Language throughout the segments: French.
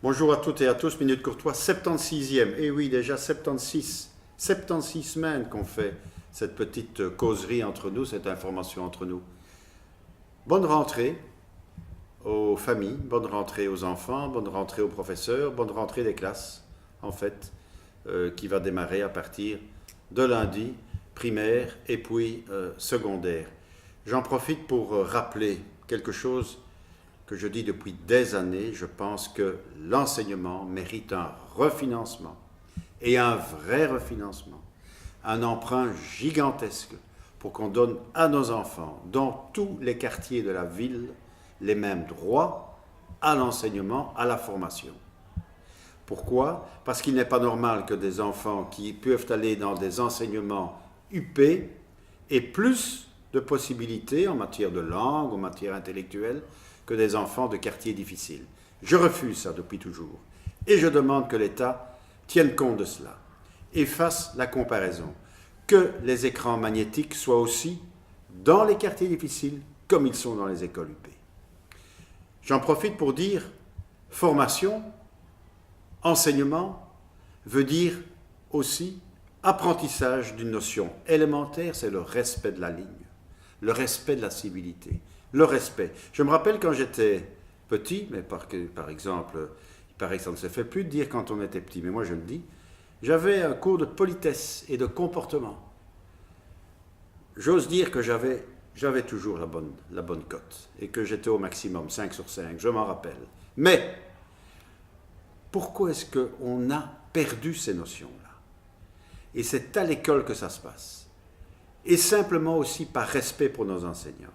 Bonjour à toutes et à tous, Minute Courtois, 76e. Et oui, déjà 76 semaines qu'on fait cette petite causerie entre nous, cette information entre nous. Bonne rentrée aux familles, bonne rentrée aux enfants, bonne rentrée aux professeurs, bonne rentrée des classes, en fait, qui va démarrer à partir de lundi, primaire et puis secondaire. J'en profite pour rappeler quelque chose que je dis depuis des années. Je pense que l'enseignement mérite un refinancement, et un vrai refinancement, un emprunt gigantesque pour qu'on donne à nos enfants, dans tous les quartiers de la ville, les mêmes droits à l'enseignement, à la formation. Pourquoi? Parce qu'il n'est pas normal que des enfants qui peuvent aller dans des enseignements UP aient plus de possibilités en matière de langue, en matière intellectuelle, que des enfants de quartiers difficiles. Je refuse ça depuis toujours. Et je demande que l'État tienne compte de cela et fasse la comparaison. Que les écrans magnétiques soient aussi dans les quartiers difficiles comme ils sont dans les écoles UP. J'en profite pour dire formation, enseignement veut dire aussi apprentissage d'une notion élémentaire, c'est le respect de la ligne, le respect de la civilité. Le respect. Je me rappelle quand j'étais petit, mais par exemple, il paraît que ça ne se fait plus de dire quand on était petit, mais moi je le dis, j'avais un cours de politesse et de comportement. J'ose dire que j'avais toujours la bonne cote et que j'étais au maximum, 5 sur 5, je m'en rappelle. Mais, pourquoi est-ce qu'on a perdu ces notions-là? Et c'est à l'école que ça se passe. Et simplement aussi par respect pour nos enseignants.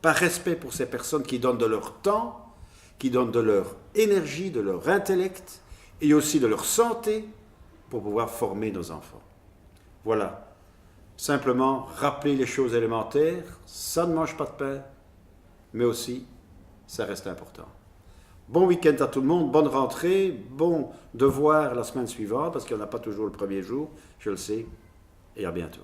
Par respect pour ces personnes qui donnent de leur temps, qui donnent de leur énergie, de leur intellect et aussi de leur santé pour pouvoir former nos enfants. Voilà. Simplement rappeler les choses élémentaires, ça ne mange pas de pain, mais aussi ça reste important. Bon week-end à tout le monde, bonne rentrée, bon devoir la semaine suivante, parce qu'il n'y en a pas toujours le premier jour, je le sais, et à bientôt.